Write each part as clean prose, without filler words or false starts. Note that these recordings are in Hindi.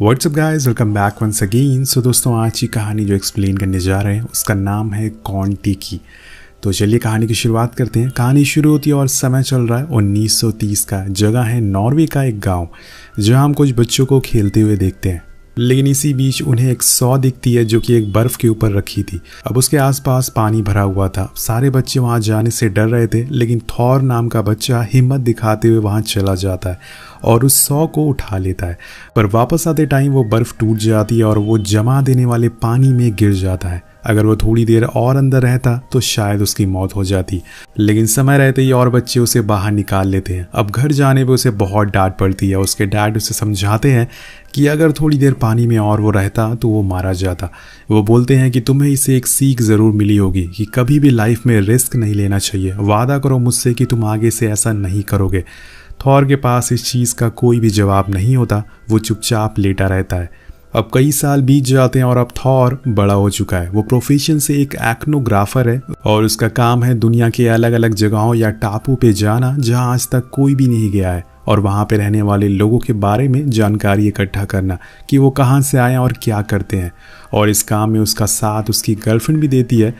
WhatsApp guys, welcome back once again. So दोस्तों, आज की कहानी जो एक्सप्लेन करने जा रहे हैं उसका नाम है कॉन-टी-की। तो चलिए कहानी की शुरुआत करते हैं। कहानी शुरू होती है और समय चल रहा है 1930 का। जगह है नॉर्वे का एक गांव, जहां हम कुछ बच्चों को खेलते हुए देखते हैं। लेकिन इसी बीच उन्हें एक सौ दिखती है जो कि एक बर्फ के ऊपर रखी थी। अब उसके आसपास पानी भरा हुआ था। सारे बच्चे वहां जाने से डर रहे थे, लेकिन थॉर नाम का बच्चा हिम्मत दिखाते हुए वहां चला जाता है और उस सौ को उठा लेता है। पर वापस आते टाइम वो बर्फ टूट जाती है और वो जमा देने वाले पानी में गिर जाता है। अगर वो थोड़ी देर और अंदर रहता तो शायद उसकी मौत हो जाती, लेकिन समय रहते ही और बच्चे उसे बाहर निकाल लेते हैं। अब घर जाने पे उसे बहुत डांट पड़ती है। उसके डैड उसे समझाते हैं कि अगर थोड़ी देर पानी में और वो रहता तो वो मारा जाता। वो बोलते हैं कि तुम्हें इसे एक सीख ज़रूर मिली होगी कि कभी भी लाइफ में रिस्क नहीं लेना चाहिए। वादा करो मुझसे कि तुम आगे से ऐसा नहीं करोगे। थॉर के पास इस चीज़ का कोई भी जवाब नहीं होता। वो चुपचाप लेटा रहता है। अब कई साल बीत जाते हैं और अब थॉर बड़ा हो चुका है। वो प्रोफेशन से एक एक्नोग्राफर है और उसका काम है दुनिया के अलग अलग जगहों या टापू पे जाना जहां आज तक कोई भी नहीं गया है, और वहां पे रहने वाले लोगों के बारे में जानकारी इकट्ठा करना कि वो कहां से आए और क्या करते हैं। और इस काम में उसका साथ उसकी गर्लफ्रेंड भी देती है।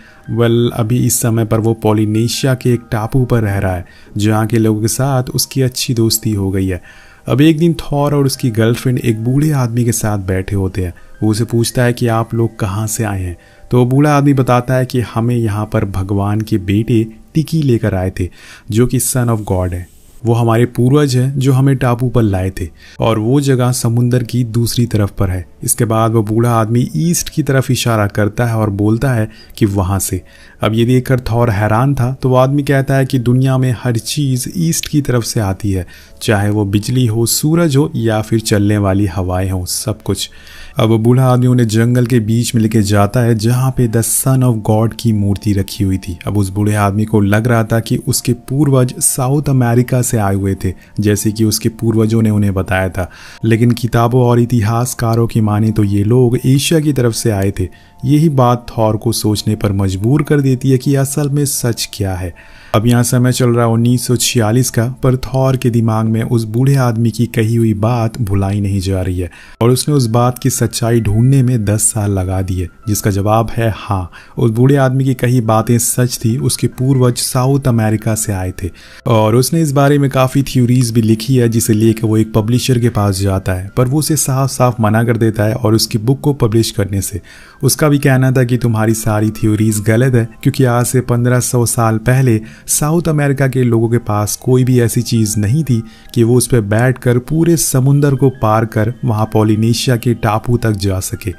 अभी इस समय पर वो पॉलिनेशिया के एक टापू पर रह रहा है जहाँ के लोगों के साथ उसकी अच्छी दोस्ती हो गई है। अब एक दिन थॉर और उसकी गर्लफ्रेंड एक बूढ़े आदमी के साथ बैठे होते हैं। वो उसे पूछता है कि आप लोग कहाँ से आए हैं। तो वो बूढ़ा आदमी बताता है कि हमें यहाँ पर भगवान के बेटे टिकी लेकर आए थे, जो कि सन ऑफ गॉड है। वो हमारे पूर्वज हैं जो हमें टापू पर लाए थे, और वो जगह समुंदर की दूसरी तरफ पर है। इसके बाद वो बूढ़ा आदमी ईस्ट की तरफ इशारा करता है और बोलता है कि वहाँ से। अब ये देखकर थॉर हैरान था। तो वो आदमी कहता है कि दुनिया में हर चीज़ ईस्ट की तरफ से आती है, चाहे वो बिजली हो, सूरज हो या फिर चलने वाली हवाएं हो, सब कुछ। अब वो बूढ़ा आदमी उन्हें जंगल के बीच में लेके जाता है जहाँ पे द सन ऑफ गॉड की मूर्ति रखी हुई थी। अब उस बूढ़े आदमी को लग रहा था कि उसके पूर्वज साउथ अमेरिका से आए हुए थे, जैसे कि उसके पूर्वजों ने उन्हें बताया था। लेकिन किताबों और इतिहासकारों की माने तो ये लोग एशिया की तरफ से आए थे। यही बात थॉर को सोचने पर मजबूर कर देती है कि असल में सच क्या है। अब यहाँ समय चल रहा है 1946 का, पर थॉर के दिमाग में उस बूढ़े आदमी की कही हुई बात भुलाई नहीं जा रही है और उसने उस बात की सच्चाई ढूंढने में 10 साल लगा दिए, जिसका जवाब है हाँ। उस बूढ़े आदमी की कही बातें सच थी। उसके पूर्वज साउथ अमेरिका से आए थे और उसने इस बारे में काफ़ी थ्योरीज भी लिखी है, जिसे लेकर वो एक पब्लिशर के पास जाता है, पर वो उसे साफ साफ मना कर देता है और उसकी बुक को पब्लिश करने से। उसका भी कहना था कि तुम्हारी सारी थ्योरीज गलत है, क्योंकि आज से 1500 साल पहले साउथ अमेरिका के लोगों के पास कोई भी ऐसी चीज़ नहीं थी कि वो उस पर बैठकर पूरे समुंदर को पार कर वहाँ पॉलिनेशिया के टापू तक जा सके।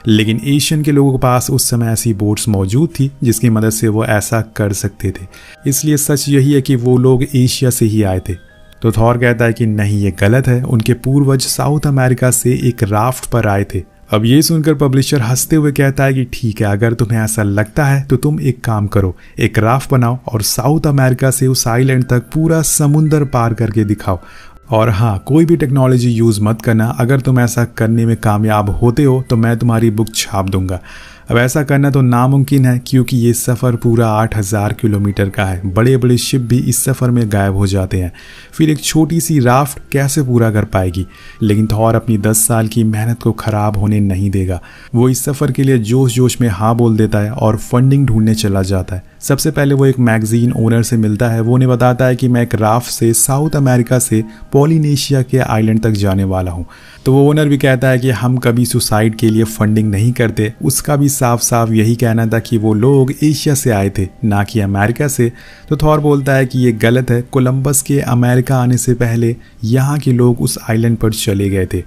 लेकिन एशियन के लोगों के पास उस समय ऐसी बोट्स मौजूद थी जिसकी मदद से वो ऐसा कर सकते थे। इसलिए सच यही है कि वो लोग एशिया से ही आए थे। तो थॉर कहता है कि नहीं, ये गलत है। उनके पूर्वज साउथ अमेरिका से एक राफ्ट पर आए थे। अब ये सुनकर पब्लिशर हंसते हुए कहता है कि ठीक है, अगर तुम्हें ऐसा लगता है तो तुम एक काम करो, एक राफ्ट बनाओ और साउथ अमेरिका से उस आइलैंड तक पूरा समुंदर पार करके दिखाओ। और हाँ, कोई भी टेक्नोलॉजी यूज़ मत करना। अगर तुम ऐसा करने में कामयाब होते हो तो मैं तुम्हारी बुक छाप दूंगा। अब ऐसा करना तो नामुमकिन है, क्योंकि ये सफ़र पूरा 8000 किलोमीटर का है। बड़े बड़े शिप भी इस सफ़र में गायब हो जाते हैं। फिर एक छोटी सी राफ्ट कैसे पूरा कर पाएगी। लेकिन थॉर अपनी 10 साल की मेहनत को ख़राब होने नहीं देगा। वो इस सफ़र के लिए जोश जोश में हाँ बोल देता है और फंडिंग ढूंढने चला जाता है। सबसे पहले वो एक मैगजीन ओनर से मिलता है। वो उन्हें बताता है कि मैं एक राफ्ट से साउथ अमेरिका से पॉलिनेशिया के आइलैंड तक जाने वाला हूँ। तो वो ओनर भी कहता है कि हम कभी सुसाइड के लिए फंडिंग नहीं करते। उसका भी साफ साफ यही कहना था कि वो लोग एशिया से आए थे, ना कि अमेरिका से। तो थॉर बोलता है कि ये गलत है। कोलंबस के अमेरिका आने से पहले यहाँ के लोग उस आइलैंड पर चले गए थे।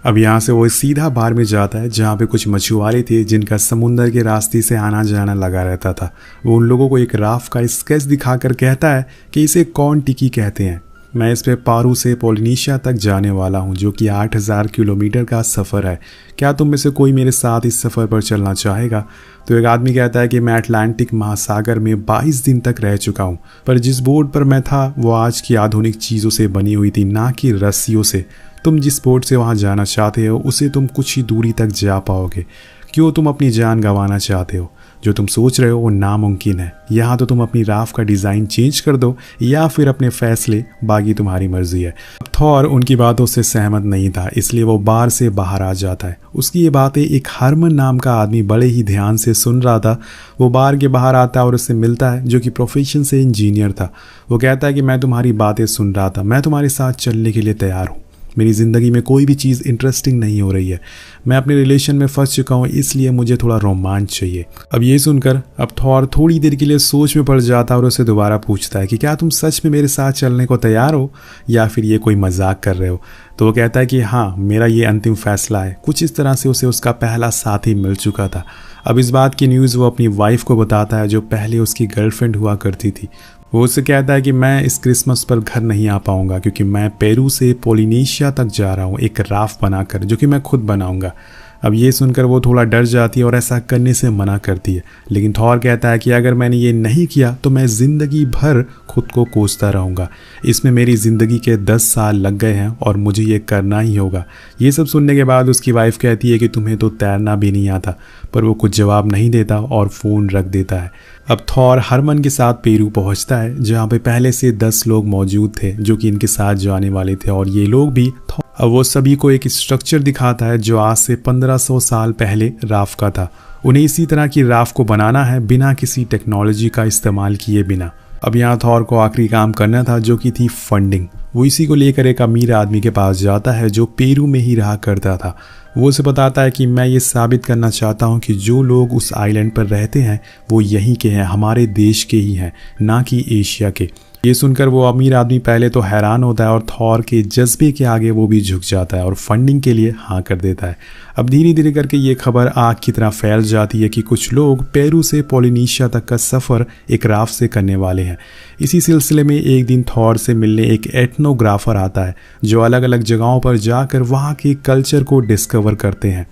अब यहाँ से वो सीधा बार में जाता है जहाँ पे कुछ मछुआरे थे जिनका समुंदर के रास्ते से आना जाना लगा रहता था। वो उन लोगों को एक राफ्ट का स्केच दिखाकर कहता है कि इसे कॉन-टी-की कहते हैं। मैं इस पे पारू से पॉलिनेशिया तक जाने वाला हूँ, जो कि 8000 किलोमीटर का सफ़र है। क्या तुम में से कोई मेरे साथ इस सफ़र पर चलना चाहेगा? तो एक आदमी कहता है कि मैं अटलांटिक महासागर में 22 दिन तक रह चुका हूँ, पर जिस बोट पर मैं था वो आज की आधुनिक चीज़ों से बनी हुई थी, ना कि रस्सियों से। तुम जिस बोट से वहाँ जाना चाहते हो उसे तुम कुछ ही दूरी तक जा पाओगे। क्यों तुम अपनी जान गंवाना चाहते हो? जो तुम सोच रहे हो वो नामुमकिन है। यहाँ तो तुम अपनी राफ्ट का डिज़ाइन चेंज कर दो या फिर अपने फैसले, बाकी तुम्हारी मर्जी है। थॉर उनकी बातों से सहमत नहीं था, इसलिए वो बार से बाहर आ जाता है। उसकी ये बातें एक हरमन नाम का आदमी बड़े ही ध्यान से सुन रहा था। वो बार के बाहर आता है और उससे मिलता है, जो कि प्रोफेशन से इंजीनियर था। वो कहता है कि मैं तुम्हारी बातें सुन रहा था, मैं तुम्हारे साथ चलने के लिए तैयार हूँ। मेरी ज़िंदगी में कोई भी चीज़ इंटरेस्टिंग नहीं हो रही है, मैं अपने रिलेशन में फंस चुका हूँ, इसलिए मुझे थोड़ा रोमांच चाहिए। अब ये सुनकर अब थॉर थोड़ी देर के लिए सोच में पड़ जाता है और उसे दोबारा पूछता है कि क्या तुम सच में मेरे साथ चलने को तैयार हो या फिर ये कोई मजाक कर रहे हो। तो वो कहता है कि हाँ, मेरा ये अंतिम फैसला है। कुछ इस तरह से उसे उसका पहला साथी मिल चुका था। अब इस बात की न्यूज़ वो अपनी वाइफ को बताता है, जो पहले उसकी गर्लफ्रेंड हुआ करती थी। वो उससे कहता है कि मैं इस क्रिसमस पर घर नहीं आ पाऊंगा क्योंकि मैं पेरू से पोलिनेशिया तक जा रहा हूँ एक राफ्ट बनाकर, जो कि मैं खुद बनाऊंगा। अब ये सुनकर वो थोड़ा डर जाती है और ऐसा करने से मना करती है, लेकिन थॉर कहता है कि अगर मैंने ये नहीं किया तो मैं ज़िंदगी भर खुद को कोसता रहूँगा। इसमें मेरी ज़िंदगी के 10 साल लग गए हैं और मुझे ये करना ही होगा। ये सब सुनने के बाद उसकी वाइफ कहती है कि तुम्हें तो तैरना भी नहीं आता, पर वो कुछ जवाब नहीं देता और फ़ोन रख देता है। अब थॉर हरमन के साथ पेरू पहुंचता है, जहाँ पे पहले से 10 लोग मौजूद थे जो कि इनके साथ जाने वाले थे, और ये लोग भी। अब वो सभी को एक स्ट्रक्चर दिखाता है जो आज से 1500 साल पहले राफ्ट का था। उन्हें इसी तरह की राफ्ट को बनाना है बिना किसी टेक्नोलॉजी का इस्तेमाल किए बिना। अब यहाँ थॉर को आखिरी काम करना था, जो कि थी फंडिंग। वो इसी को लेकर एक अमीर आदमी के पास जाता है जो पेरू में ही रहा करता था। वो उसे बताता है कि मैं ये साबित करना चाहता हूँ कि जो लोग उस आइलैंड पर रहते हैं वो यहीं के हैं, हमारे देश के ही हैं, ना कि एशिया के। ये सुनकर वो अमीर आदमी पहले तो हैरान होता है और थॉर के जज्बे के आगे वो भी झुक जाता है और फंडिंग के लिए हाँ कर देता है। अब धीरे धीरे करके ये खबर आग की तरह फैल जाती है कि कुछ लोग पेरू से पोलिनेशिया तक का सफ़र एक राफ्ट से करने वाले हैं। इसी सिलसिले में एक दिन थॉर से मिलने एक एथनोग्राफर आता है, जो अलग अलग जगहों पर जाकर वहाँ के कल्चर को डिस्कवर करते हैं।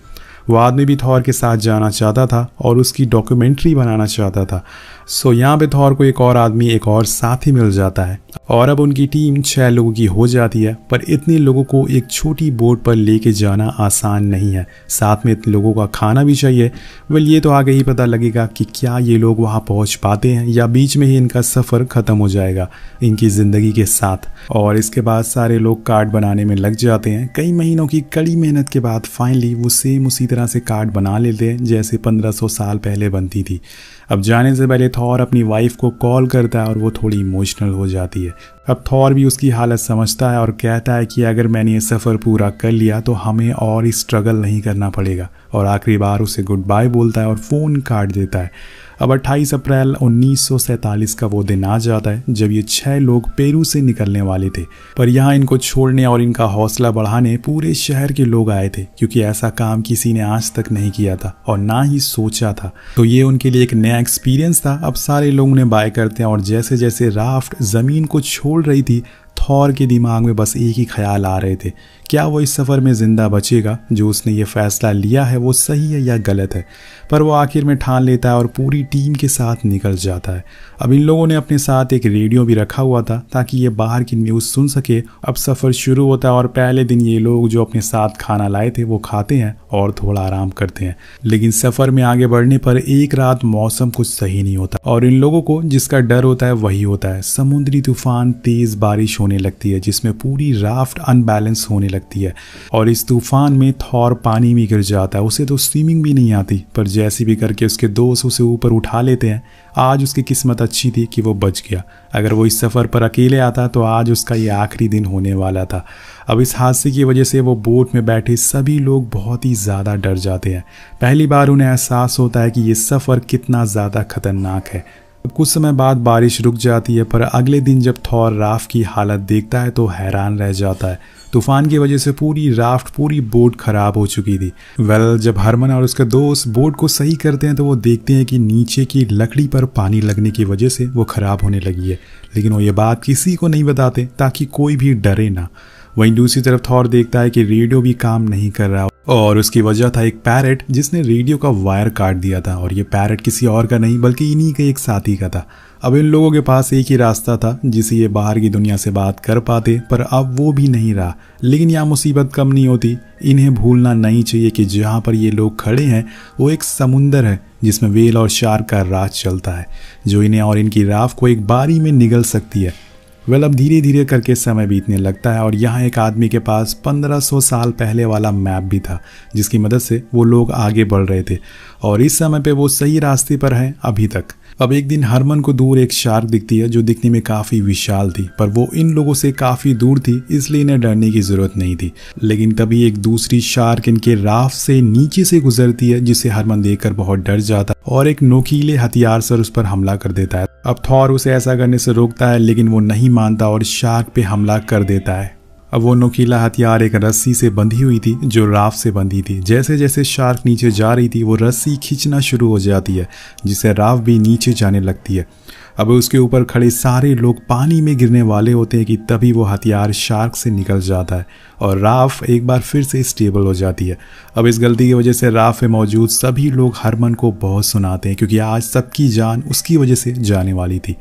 वो आदमी भी थॉर के साथ जाना चाहता था और उसकी डॉक्यूमेंट्री बनाना चाहता था। सो यहाँ पे थॉर को एक और आदमी, एक और साथी मिल जाता है और अब उनकी टीम 6 लोगों की हो जाती है। पर इतने लोगों को एक छोटी बोट पर लेके जाना आसान नहीं है, साथ में इतने लोगों का खाना भी चाहिए। वेल, ये तो आगे ही पता लगेगा कि क्या ये लोग वहाँ पहुँच पाते हैं या बीच में ही इनका सफ़र ख़त्म हो जाएगा इनकी ज़िंदगी के साथ। और इसके बाद सारे लोग कार्ड बनाने में लग जाते हैं। कई महीनों की कड़ी मेहनत के बाद फाइनली वो सेम उसी तरह से कार्ड बना लेते हैं जैसे 1500 साल पहले बनती थी। अब जाने से पहले थॉर अपनी वाइफ को कॉल करता है और वो थोड़ी इमोशनल हो जाती है। अब थॉर भी उसकी हालत समझता है और कहता है कि अगर मैंने ये सफ़र पूरा कर लिया तो हमें और स्ट्रगल नहीं करना पड़ेगा, और आखिरी बार उसे गुड बाय बोलता है और फ़ोन काट देता है। अब 28 अप्रैल 1947 का वो दिन आ जाता है जब ये 6 लोग पेरू से निकलने वाले थे। पर यहाँ इनको छोड़ने और इनका हौसला बढ़ाने पूरे शहर के लोग आए थे, क्योंकि ऐसा काम किसी ने आज तक नहीं किया था और ना ही सोचा था। तो ये उनके लिए एक नया एक्सपीरियंस था। अब सारे लोग उन्हें बाय करते हैं और जैसे जैसे राफ्ट ज़मीन को छोड़ रही थी, थॉर के दिमाग में बस एक ही ख्याल आ रहे थे, क्या वो इस सफ़र में ज़िंदा बचेगा? जो उसने ये फ़ैसला लिया है वो सही है या गलत है? पर वो आखिर में ठान लेता है और पूरी टीम के साथ निकल जाता है। अब इन लोगों ने अपने साथ एक रेडियो भी रखा हुआ था ताकि ये बाहर की न्यूज़ सुन सके। अब सफ़र शुरू होता है और पहले दिन ये लोग जो अपने साथ खाना लाए थे वो खाते हैं और थोड़ा आराम करते हैं। लेकिन सफ़र में आगे बढ़ने पर एक रात मौसम कुछ सही नहीं होता और इन लोगों को जिसका डर होता है वही होता है। समुद्री तूफान, तेज़ बारिश होने लगती है जिसमें पूरी राफ्ट अनबैलेंस होने लगती है और इस तूफान में थॉर पानी में गिर जाता है। उसे तो स्विमिंग भी नहीं आती, पर जैसे भी करके उसके दोस्त उसे ऊपर उठा लेते हैं। आज उसकी किस्मत अच्छी थी कि वो बच गया। अगर वो इस सफ़र पर अकेले आता तो आज उसका ये आखिरी दिन होने वाला था। अब इस हादसे की वजह से वो बोट में बैठे सभी लोग बहुत ही ज़्यादा डर जाते हैं। पहली बार उन्हें एहसास होता है कि ये सफ़र कितना ज़्यादा खतरनाक है। कुछ समय बाद बारिश रुक जाती है, पर अगले दिन जब थॉर राफ्ट की हालत देखता है तो हैरान रह जाता है। तूफान की वजह से पूरी राफ्ट, पूरी बोट खराब हो चुकी थी। जब हरमन और उसके दोस्त बोट को सही करते हैं तो वो देखते हैं कि नीचे की लकड़ी पर पानी लगने की वजह से वो खराब होने लगी है, लेकिन वो ये बात किसी को नहीं बताते ताकि कोई भी डरे ना। वहीं दूसरी तरफ थॉर देखता है कि रेडियो भी काम नहीं कर रहा और उसकी वजह था एक पैरट जिसने रेडियो का वायर काट दिया था, और ये पैरट किसी और का नहीं बल्कि इन्हीं के एक साथी का था। अब इन लोगों के पास एक ही रास्ता था जिसे ये बाहर की दुनिया से बात कर पाते, पर अब वो भी नहीं रहा। लेकिन यहाँ मुसीबत कम नहीं होती। इन्हें भूलना नहीं चाहिए कि जहाँ पर ये लोग खड़े हैं वो एक समुंदर है जिसमें वेल और शार्क का राज चलता है, जो इन्हें और इनकी राफ को एक बारी में निगल सकती है। अब धीरे धीरे करके समय बीतने लगता है और यहाँ एक आदमी के पास 1500 साल पहले वाला मैप भी था, जिसकी मदद से वो लोग आगे बढ़ रहे थे और इस समय पे वो सही रास्ते पर हैं अभी तक। अब एक दिन हरमन को दूर एक शार्क दिखती है जो दिखने में काफ़ी विशाल थी, पर वो इन लोगों से काफ़ी दूर थी, इसलिए इन्हें डरने की ज़रूरत नहीं थी। लेकिन तभी एक दूसरी शार्क इनके राफ्ट से नीचे से गुजरती है, जिसे हरमन देखकर बहुत डर जाता है और एक नोकीले हथियार से उस पर हमला कर देता है। अब थॉर उसे ऐसा करने से रोकता है, लेकिन वो नहीं मानता और शार्क पे हमला कर देता है। अब वो नोकीला हथियार एक रस्सी से बंधी हुई थी जो राफ्ट से बंधी थी। जैसे जैसे शार्क नीचे जा रही थी वो रस्सी खींचना शुरू हो जाती है, जिससे राफ्ट भी नीचे जाने लगती है। अब उसके ऊपर खड़े सारे लोग पानी में गिरने वाले होते हैं कि तभी वो हथियार शार्क से निकल जाता है और राफ एक बार फिर से स्टेबल हो जाती है। अब इस गलती की वजह से राफ में मौजूद सभी लोग हरमन को बहुत सुनाते हैं, क्योंकि आज सबकी जान उसकी वजह से जाने वाली थी।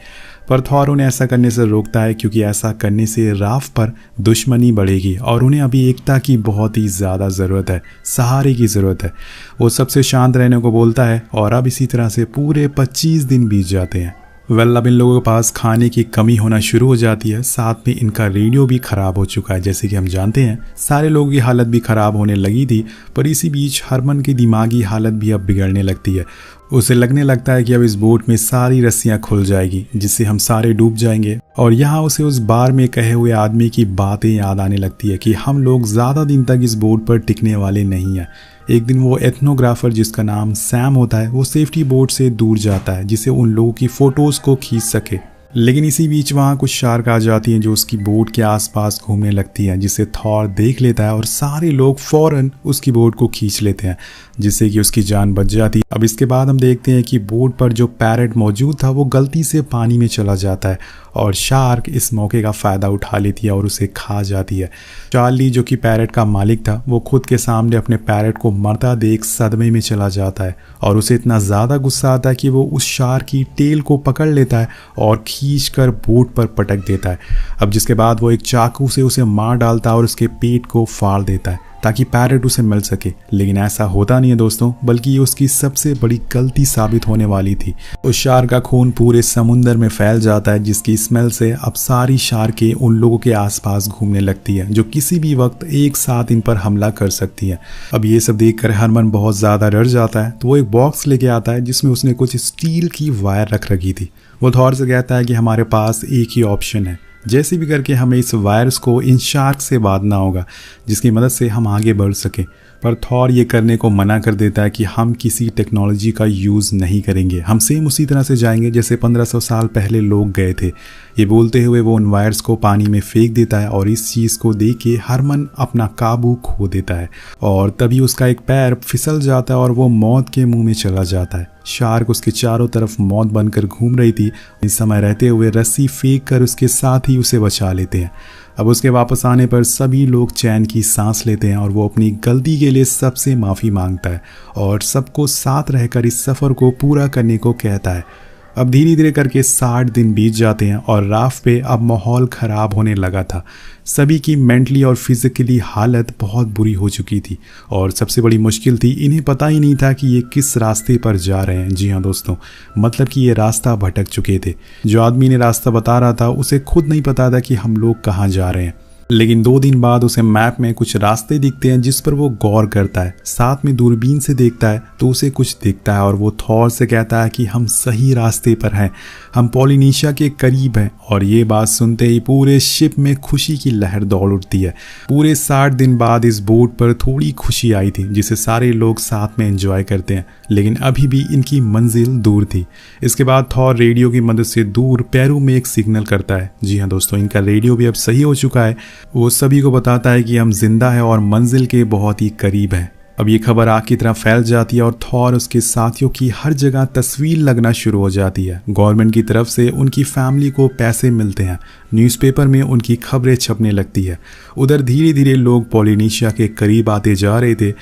पर थॉर उन्हें ऐसा करने से रोकता है, क्योंकि ऐसा करने से राफ पर दुश्मनी बढ़ेगी और उन्हें अभी एकता की बहुत ही ज़्यादा ज़रूरत है, सहारे की ज़रूरत है। वो सबसे शांत रहने को बोलता है और अब इसी तरह से पूरे 25 दिन बीत जाते हैं। अब इन लोगों के पास खाने की कमी होना शुरू हो जाती है, साथ में इनका रेडियो भी ख़राब हो चुका है। जैसे कि हम जानते हैं सारे लोगों की हालत भी ख़राब होने लगी थी, पर इसी बीच हरमन की दिमागी हालत भी अब बिगड़ने लगती है। उसे लगने लगता है कि अब इस बोट में सारी रस्सियां खुल जाएगी, जिससे हम सारे डूब जाएंगे। और यहाँ उसे उस बार में कहे हुए आदमी की बातें याद आने लगती है कि हम लोग ज़्यादा दिन तक इस बोट पर टिकने वाले नहीं हैं। एक दिन वो एथनोग्राफर जिसका नाम सैम होता है, वो सेफ्टी बोट से दूर जाता है जिससे उन लोगों की फ़ोटोज़ को खींच सके। लेकिन इसी बीच वहाँ कुछ शार्क आ जाती हैं जो उसकी बोट के आसपास घूमने लगती हैं, जिसे थॉर देख लेता है और सारे लोग फौरन उसकी बोट को खींच लेते हैं, जिससे कि उसकी जान बच जाती है। अब इसके बाद हम देखते हैं कि बोट पर जो पैरेट मौजूद था वो गलती से पानी में चला जाता है और शार्क इस मौके का फ़ायदा उठा लेती है और उसे खा जाती है। चार्ली जो कि पैरेट का मालिक था, वो खुद के सामने अपने पैरेट को मरता देख सदमे में चला जाता है और उसे इतना ज़्यादा गुस्सा आता है कि वो उस शार्क की टेल को पकड़ लेता है और खींचकर बोट पर पटक देता है। अब जिसके बाद वो एक चाकू से उसे मार डालता है और उसके पेट को फाड़ देता है ताकि पैरेट उसे मिल सके। लेकिन ऐसा होता नहीं है दोस्तों, बल्कि ये उसकी सबसे बड़ी गलती साबित होने वाली थी। उस शार्क का खून पूरे समुंदर में फैल जाता है, जिसकी स्मेल से अब सारी शार्कें उन लोगों के आसपास घूमने लगती है जो किसी भी वक्त एक साथ इन पर हमला कर सकती है। अब ये सब देखकर हरमन बहुत ज़्यादा डर जाता है, तो वो एक बॉक्स लेके आता है जिसमें उसने कुछ स्टील की वायर रख रखी थी। वो थॉर से कहता है कि हमारे पास एक ही ऑप्शन है, जैसे भी करके हमें इस वायरस को इन शार्क से बांधना होगा जिसकी मदद से हम आगे बढ़ सकें। पर थॉर ये करने को मना कर देता है कि हम किसी टेक्नोलॉजी का यूज़ नहीं करेंगे, हम सेम उसी तरह से जाएंगे जैसे 1500 साल पहले लोग गए थे। ये बोलते हुए वो उन वायर्स को पानी में फेंक देता है और इस चीज़ को देख के हरमन अपना काबू खो देता है और तभी उसका एक पैर फिसल जाता है और वो मौत के मुंह में चला जाता है। शार्क उसके चारों तरफ मौत बनकर घूम रही थी, इस समय रहते हुए रस्सी फेंक कर उसके साथ ही उसे बचा लेते हैं। अब उसके वापस आने पर सभी लोग चैन की सांस लेते हैं और वो अपनी गलती के लिए सबसे माफ़ी मांगता है और सबको साथ रहकर इस सफ़र को पूरा करने को कहता है। अब धीरे धीरे करके 60 दिन बीत जाते हैं और राफ पे अब माहौल ख़राब होने लगा था। सभी की मेंटली और फिज़िकली हालत बहुत बुरी हो चुकी थी और सबसे बड़ी मुश्किल थी, इन्हें पता ही नहीं था कि ये किस रास्ते पर जा रहे हैं। जी हाँ दोस्तों, मतलब कि ये रास्ता भटक चुके थे। जो आदमी ने रास्ता बता रहा था उसे खुद नहीं पता था कि हम लोग कहाँ जा रहे हैं। लेकिन 2 दिन बाद उसे मैप में कुछ रास्ते दिखते हैं जिस पर वो गौर करता है, साथ में दूरबीन से देखता है तो उसे कुछ दिखता है और वो थॉर से कहता है कि हम सही रास्ते पर हैं, हम पॉलिनेशिया के करीब हैं। और ये बात सुनते ही पूरे शिप में खुशी की लहर दौड़ उठती है। पूरे 60 दिन बाद इस बोट पर थोड़ी खुशी आई थी जिसे सारे लोग साथ में एंजॉय करते हैं, लेकिन अभी भी इनकी मंजिल दूर थी। इसके बाद थॉर रेडियो की मदद से दूर पेरू में एक सिग्नल करता है। जी हाँ दोस्तों, इनका रेडियो भी अब सही हो चुका है। वो सभी को बताता है कि हम जिंदा हैं और मंजिल के बहुत ही करीब हैं। अब ये खबर आग की तरह फैल जाती है और थॉर उसके साथियों की हर जगह तस्वीर लगना शुरू हो जाती है। गवर्नमेंट की तरफ से उनकी फैमिली को पैसे मिलते हैं, न्यूज़पेपर में उनकी खबरें छपने लगती है। उधर धीरे धीरे लोग पॉलिनेशिया के करीब आते जा रहे थे।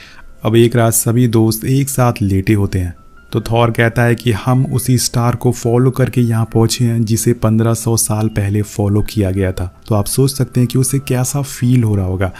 अब एक रात सभी दोस्त एक साथ लेटे होते हैं तो थॉर कहता है कि हम उसी स्टार को फॉलो करके यहाँ पहुँचे हैं जिसे 1500 साल पहले फॉलो किया गया था। तो आप सोच सकते हैं कि उसे कैसा फील हो रहा होगा।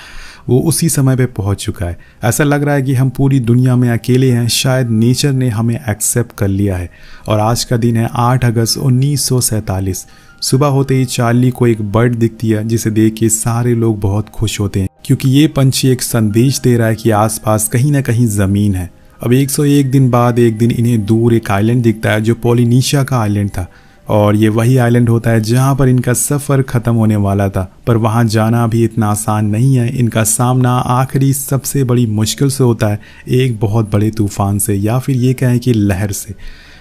वो उसी समय पे पहुंच चुका है। ऐसा लग रहा है कि हम पूरी दुनिया में अकेले हैं, शायद नेचर ने हमें एक्सेप्ट कर लिया है। और आज का दिन है 8 अगस्त 1947। सुबह होते ही चार्ली को एक बर्ड दिखती है जिसे देख के सारे लोग बहुत खुश होते हैं, क्योंकि ये पंछी एक संदेश दे रहा है कि आसपास कहीं ना कहीं ज़मीन है। अब 101 दिन बाद एक दिन इन्हें दूर एक आइलैंड दिखता है जो पोलिनेशिया का आइलैंड था, और ये वही आइलैंड होता है जहाँ पर इनका सफ़र ख़त्म होने वाला था। पर वहाँ जाना भी इतना आसान नहीं है। इनका सामना आखिरी सबसे बड़ी मुश्किल से होता है, एक बहुत बड़े तूफ़ान से, या फिर ये कहें कि लहर से।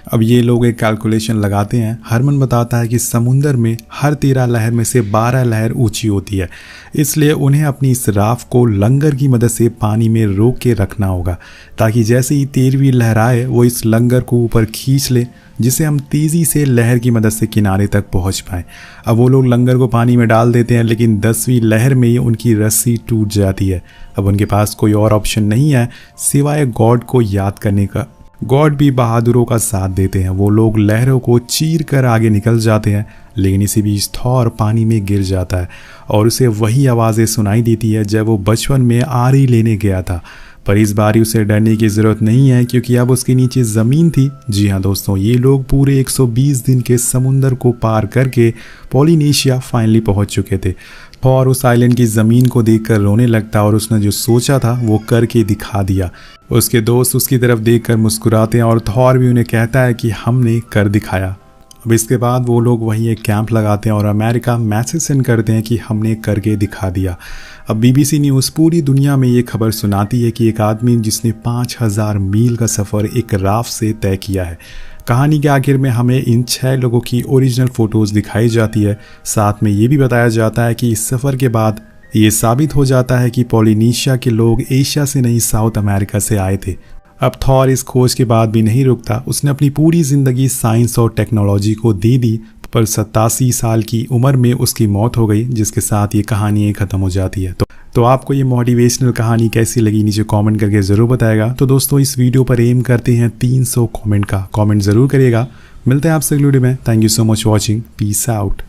अब ये लोग एक कैलकुलेशन लगाते हैं। हरमन बताता है कि समुंदर में हर 13 लहर में से 12 लहर ऊंची होती है, इसलिए उन्हें अपनी इस राफ्ट को लंगर की मदद से पानी में रोक के रखना होगा, ताकि जैसे ही 13वीं लहर आए वो इस लंगर को ऊपर खींच ले, जिससे हम तेज़ी से लहर की मदद से किनारे तक पहुंच पाएँ। अब वो लोग लंगर को पानी में डाल देते हैं, लेकिन 10वीं लहर में ही उनकी रस्सी टूट जाती है। अब उनके पास कोई और ऑप्शन नहीं है सिवाय गॉड को याद करने का। गॉड भी बहादुरों का साथ देते हैं। वो लोग लहरों को चीर कर आगे निकल जाते हैं, लेकिन इसी बीच थॉर पानी में गिर जाता है और उसे वही आवाज़ें सुनाई देती है जब वो बचपन में आरी लेने गया था। पर इस बार उसे डरने की ज़रूरत नहीं है, क्योंकि अब उसके नीचे ज़मीन थी। जी हाँ दोस्तों, ये लोग पूरे 120 दिन के समुंदर को पार करके पोलिनेशिया फाइनली पहुंच चुके थे। थॉर उस आइलैंड की ज़मीन को देखकर रोने लगता और उसने जो सोचा था वो करके दिखा दिया। उसके दोस्त उसकी तरफ देखकर मुस्कुराते हैं और थॉर भी उन्हें कहता है कि हमने कर दिखाया। अब इसके बाद वो लोग वहीं एक कैंप लगाते हैं और अमेरिका मैसेज सेंड करते हैं कि हमने करके दिखा दिया। अब बीबीसी न्यूज़ पूरी दुनिया में ये खबर सुनाती है कि एक आदमी जिसने 5000 मील का सफ़र एक राफ्ट से तय किया है। कहानी के आखिर में हमें इन 6 लोगों की ओरिजिनल फ़ोटोज़ दिखाई जाती है। साथ में ये भी बताया जाता है कि इस सफ़र के बाद ये साबित हो जाता है कि पोलिनेशिया के लोग एशिया से नहीं साउथ अमेरिका से आए थे। अब थॉर इस खोज के बाद भी नहीं रुकता। उसने अपनी पूरी ज़िंदगी साइंस और टेक्नोलॉजी को दे दी, पर 87 साल की उम्र में उसकी मौत हो गई, जिसके साथ ये कहानी ख़त्म हो जाती है। तो आपको ये मोटिवेशनल कहानी कैसी लगी नीचे कमेंट करके ज़रूर बताएगा। तो दोस्तों, इस वीडियो पर एम करते हैं 300 कमेंट का। कमेंट ज़रूर करिएगा। मिलते हैं आपसे अगली वीडियो में। Thank you so much watching. Peace out.